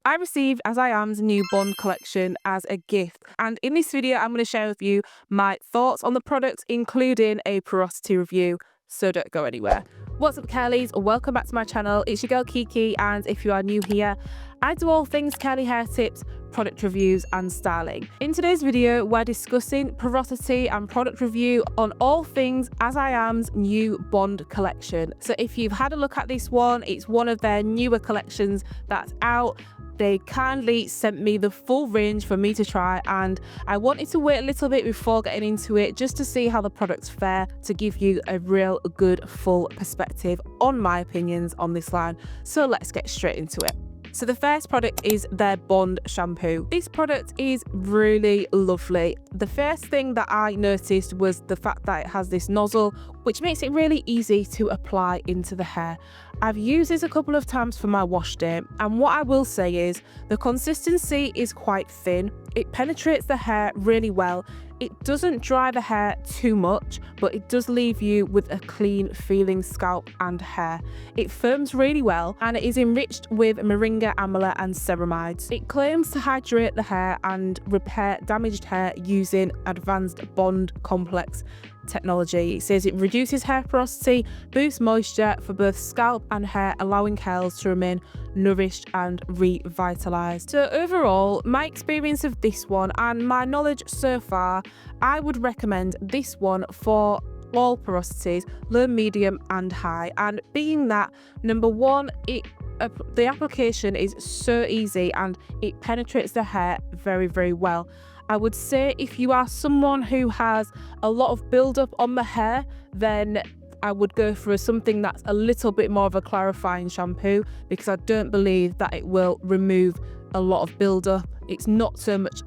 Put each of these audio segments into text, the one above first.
I received As I Am's new Bond collection as a gift, and in this video I'm going to share with you my thoughts on the product, including a porosity review, so don't go anywhere. What's up, curlies? Welcome back to my channel. It's your girl Kiki, and if you are new here, I do all things curly hair tips, product reviews and styling. In today's video, we're discussing porosity and product review on all things As I Am's new Bond collection. So if you've had a look at this one, it's one of their newer collections that's out. They kindly sent me the full range for me to try, and I wanted to wait a little bit before getting into it just to see how the products fare, to give you a real good full perspective on my opinions on this line. So let's get straight into it. So the first product is their Bond shampoo. This product is really lovely. The first thing that I noticed was the fact that it has this nozzle, which makes it really easy to apply into the hair. I've used this a couple of times for my wash day, and what I will say is the consistency is quite thin. It penetrates the hair really well. It doesn't dry the hair too much, but it does leave you with a clean feeling scalp and hair. It firms really well, and it is enriched with moringa, amla and ceramides. It claims to hydrate the hair and repair damaged hair using advanced Bond complex technology. It says it reduces hair porosity, boosts moisture for both scalp and hair, allowing curls to remain nourished and revitalized. So overall, my experience of this one and my knowledge so far, I would recommend this one for all porosities, low, medium and high. And being that, number one, the application is so easy and it penetrates the hair very well. I would say if you are someone who has a lot of build-up on the hair, then I would go for something that's a little bit more of a clarifying shampoo, because I don't believe that it will remove a lot of build-up. It's not so much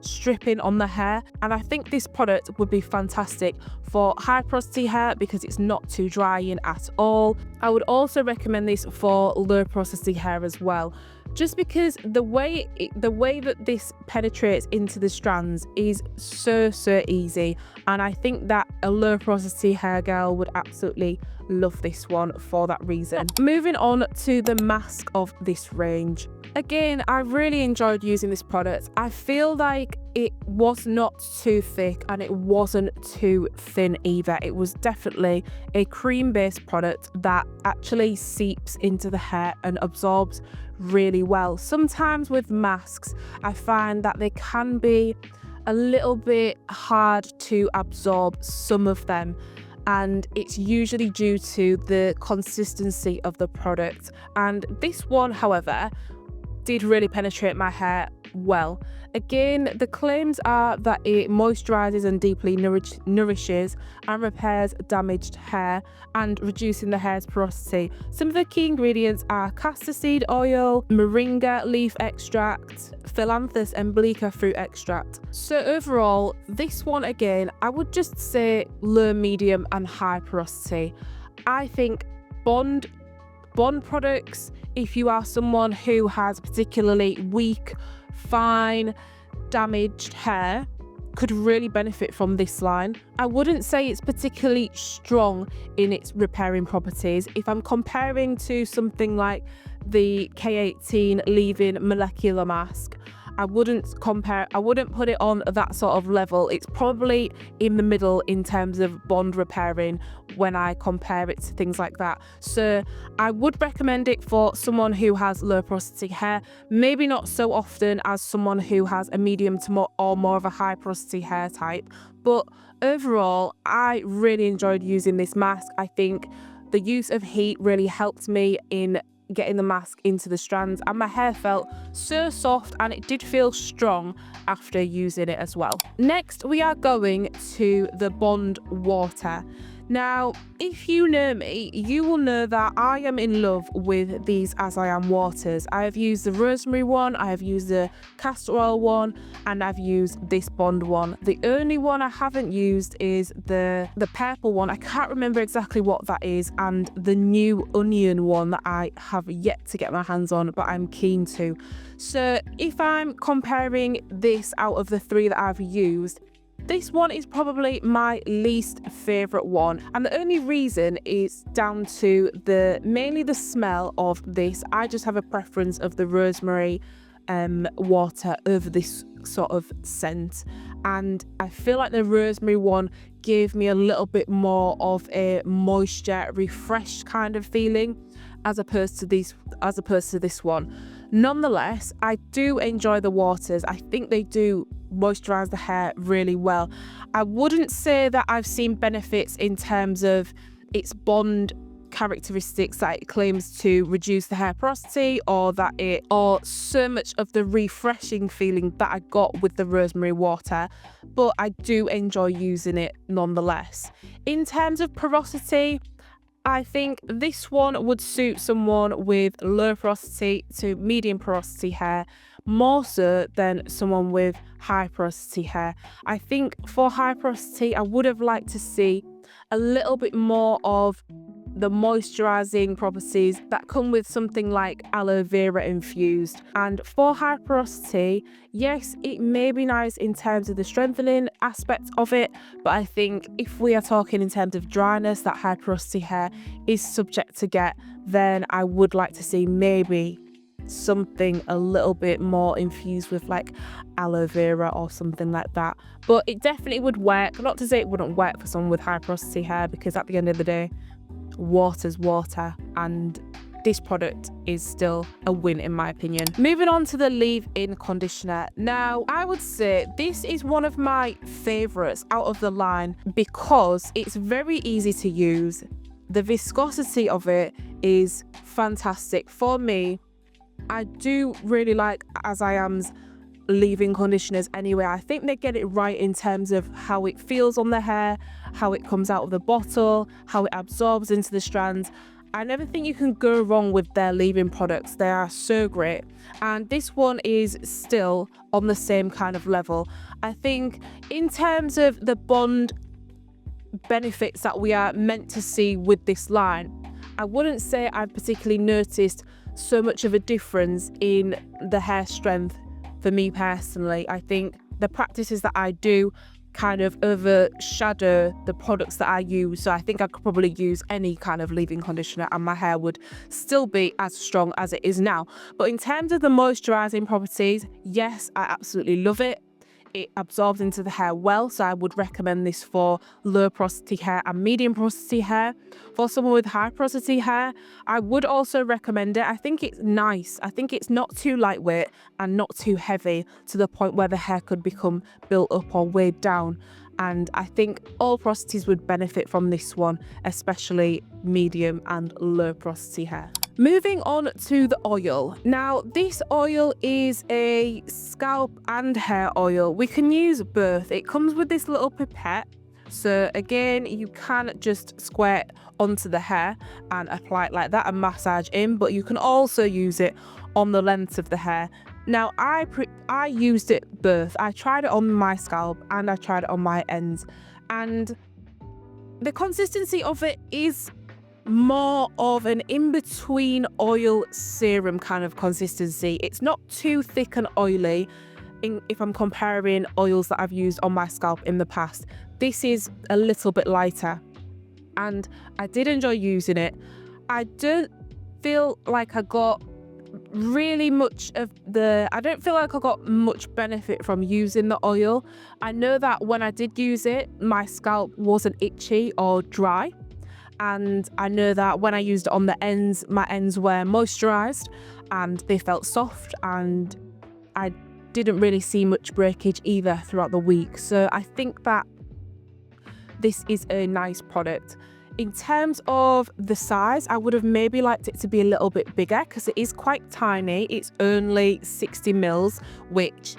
stripping on the hair, and I think this product would be fantastic for high porosity hair because it's not too drying at all. I would also recommend this for low porosity hair as well, just because the way that this penetrates into the strands is so easy, and I think that a low porosity hair girl would absolutely love this one for that reason. Moving on to the mask of this range. Again, I really enjoyed using this product. I feel like it was not too thick and it wasn't too thin either. It was definitely a cream-based product that actually seeps into the hair and absorbs really well. Sometimes with masks, I find that they can be a little bit hard to absorb, some of them, and it's usually due to the consistency of the product. And this one, however, did really penetrate my hair well. Again, the claims are that it moisturizes and deeply nourishes and repairs damaged hair and reducing the hair's porosity. Some of the key ingredients are castor seed oil, moringa leaf extract, Philanthus emblica fruit extract. So overall, this one, again, I would just say low, medium and high porosity. I think Bond products, if you are someone who has particularly weak, fine, damaged hair, could really benefit from this line. I wouldn't say it's particularly strong in its repairing properties. If I'm comparing to something like the K18 leave-in molecular mask, I wouldn't put it on that sort of level. It's probably in the middle in terms of Bond repairing when I compare it to things like that. So I would recommend it for someone who has low porosity hair, maybe not so often as someone who has a medium to more of a high porosity hair type. But overall, I really enjoyed using this mask. I think the use of heat really helped me in getting the mask into the strands, and my hair felt so soft and it did feel strong after using it as well. Next, we are going to the Bond water. Now, if you know me, you will know that I am in love with these As I Am waters. I have used the rosemary one, I have used the castor oil one, and I've used this Bond one. The only one I haven't used is the purple one. I can't remember exactly what that is, and the new onion one that I have yet to get my hands on, but I'm keen to. So if I'm comparing this out of the three that I've used, This one is probably my least favorite one, and the only reason is down to mainly the smell of this. I just have a preference of the rosemary water over this sort of scent, and I feel like the rosemary one gave me a little bit more of a moisture, refreshed kind of feeling as opposed to this one. Nonetheless, I do enjoy the waters. I think they do moisturize the hair really well. I wouldn't say that I've seen benefits in terms of its bond characteristics that it claims to reduce the hair porosity, or so much of the refreshing feeling that I got with the rosemary water, but I do enjoy using it nonetheless. In terms of porosity, I think this one would suit someone with low porosity to medium porosity hair more so than someone with high porosity hair. I think for high porosity, I would have liked to see a little bit more of the moisturizing properties that come with something like aloe vera infused. And for high porosity, yes, it may be nice in terms of the strengthening aspect of it, but I think if we are talking in terms of dryness that high porosity hair is subject to get, then I would like to see maybe something a little bit more infused with like aloe vera or something like that. But it definitely would work. Not to say it wouldn't work for someone with high porosity hair, because at the end of the day, water's water, and this product is still a win in my opinion. Moving on to the leave-in conditioner. Now, I would say this is one of my favorites out of the line because it's very easy to use. The viscosity of it is fantastic. For me, I do really like As I Am's leave-in conditioners anyway. I think they get it right in terms of how it feels on the hair, how it comes out of the bottle, how it absorbs into the strands. I never think you can go wrong with their leave-in products. They are so great, and this one is still on the same kind of level. I think in terms of the bond benefits that we are meant to see with this line, I wouldn't say I've particularly noticed so much of a difference in the hair strength. For me personally, I think the practices that I do kind of overshadow the products that I use. So I think I could probably use any kind of leave-in conditioner and my hair would still be as strong as it is now. But in terms of the moisturizing properties, yes, I absolutely love it. It absorbs into the hair well, so I would recommend this for low porosity hair and medium porosity hair. For someone with high porosity hair, I would also recommend it. I think it's nice. I think it's not too lightweight and not too heavy to the point where the hair could become built up or weighed down. And I think all porosities would benefit from this one, especially medium and low porosity hair. Moving on to the oil. Now, this oil is a scalp and hair oil. We can use both. It comes with this little pipette. So again, you can just squirt onto the hair and apply it like that and massage in, but you can also use it on the length of the hair. Now, I used it both. I tried it on my scalp and I tried it on my ends, and the consistency of it is more of an in-between oil serum kind of consistency. It's not too thick and oily if I'm comparing oils that I've used on my scalp in the past. This is a little bit lighter and I did enjoy using it. I don't feel like I got really much of I don't feel like I got much benefit from using the oil. I know that when I did use it, my scalp wasn't itchy or dry. And I know that when I used it on the ends, my ends were moisturized and they felt soft, and I didn't really see much breakage either throughout the week. So I think that this is a nice product. In terms of the size, I would have maybe liked it to be a little bit bigger because it is quite tiny. It's only 60 mils, which,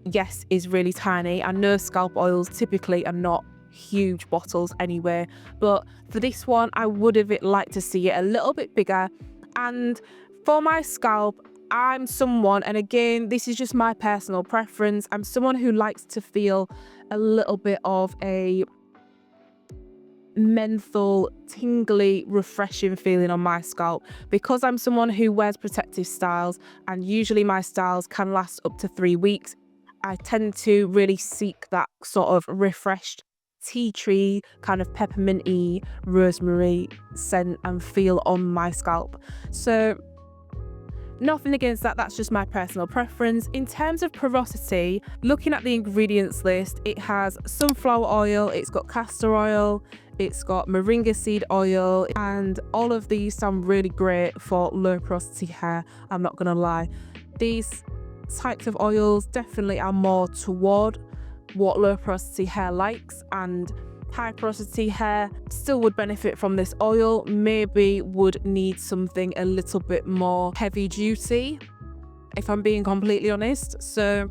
yes, is really tiny. I know scalp oils typically are not huge bottles anyway, but for this one I would have liked to see it a little bit bigger. And for my scalp, I'm someone, and again this is just my personal preference, I'm someone who likes to feel a little bit of a menthol, tingly, refreshing feeling on my scalp. Because I'm someone who wears protective styles and usually my styles can last up to 3 weeks, I tend to really seek that sort of refreshed tea tree, kind of pepperminty, rosemary scent and feel on my scalp. So nothing against that, that's just my personal preference. In terms of porosity, looking at the ingredients list, it has sunflower oil, it's got castor oil, it's got moringa seed oil, and all of these sound really great for low porosity hair, I'm not gonna lie. These types of oils definitely are more toward what low porosity hair likes, and high porosity hair still would benefit from this oil, maybe would need something a little bit more heavy duty, if I'm being completely honest. So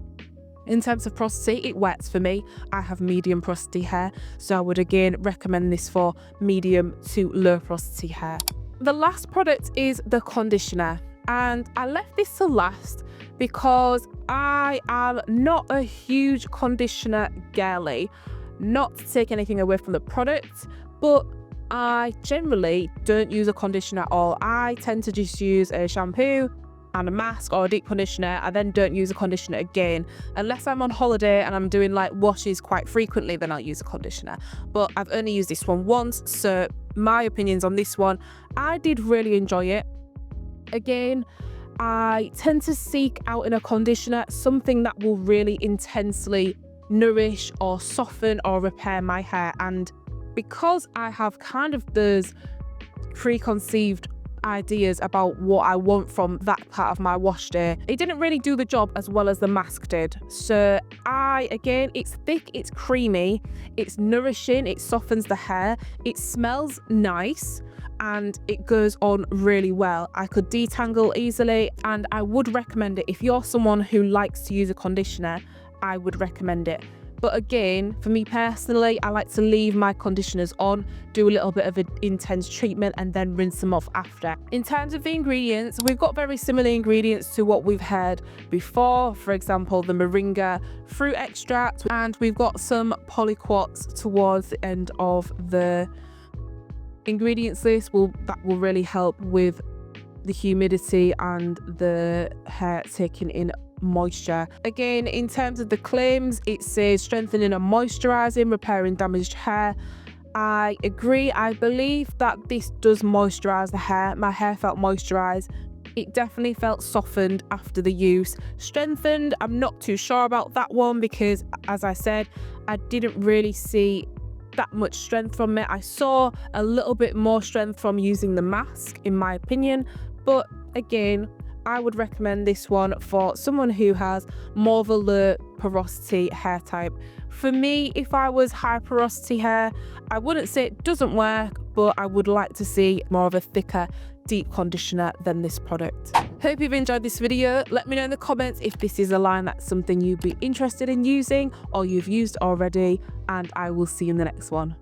in terms of porosity, it works for me. I have medium porosity hair, so I would again recommend this for medium to low porosity hair. The last product is the conditioner, and I left this to last because I am not a huge conditioner girly. Not to take anything away from the product, but I generally don't use a conditioner at all. I tend to just use a shampoo and a mask or a deep conditioner. I then don't use a conditioner again unless I'm on holiday and I'm doing like washes quite frequently, then I'll use a conditioner. But I've only used this one once, so my opinions on this one, I did really enjoy it. Again, I tend to seek out in a conditioner something that will really intensely nourish or soften or repair my hair, and because I have kind of those preconceived ideas about what I want from that part of my wash day, it didn't really do the job as well as the mask did. So again, it's thick, it's creamy, it's nourishing, it softens the hair, it smells nice, and it goes on really well. I could detangle easily, and I would recommend it. If you're someone who likes to use a conditioner, I would recommend it. But again, for me personally, I like to leave my conditioners on, do a little bit of an intense treatment, and then rinse them off after. In terms of the ingredients, we've got very similar ingredients to what we've had before. For example, the moringa fruit extract, and we've got some polyquats towards the end of the ingredients list that will really help with the humidity and the hair taking in moisture. Again, in terms of the claims, it says strengthening and moisturizing, repairing damaged hair. I agree. I believe that this does moisturize the hair. My hair felt moisturized. It definitely felt softened after the use. Strengthened, I'm not too sure about that one because, as I said, I didn't really see that much strength from it. I saw a little bit more strength from using the mask, in my opinion, but again, I would recommend this one for someone who has more of a low porosity hair type. For me, if I was high porosity hair, I wouldn't say it doesn't work, but I would like to see more of a thicker, deep conditioner than this product. Hope you've enjoyed this video. Let me know in the comments if this is a line that's something you'd be interested in using or you've used already, and I will see you in the next one.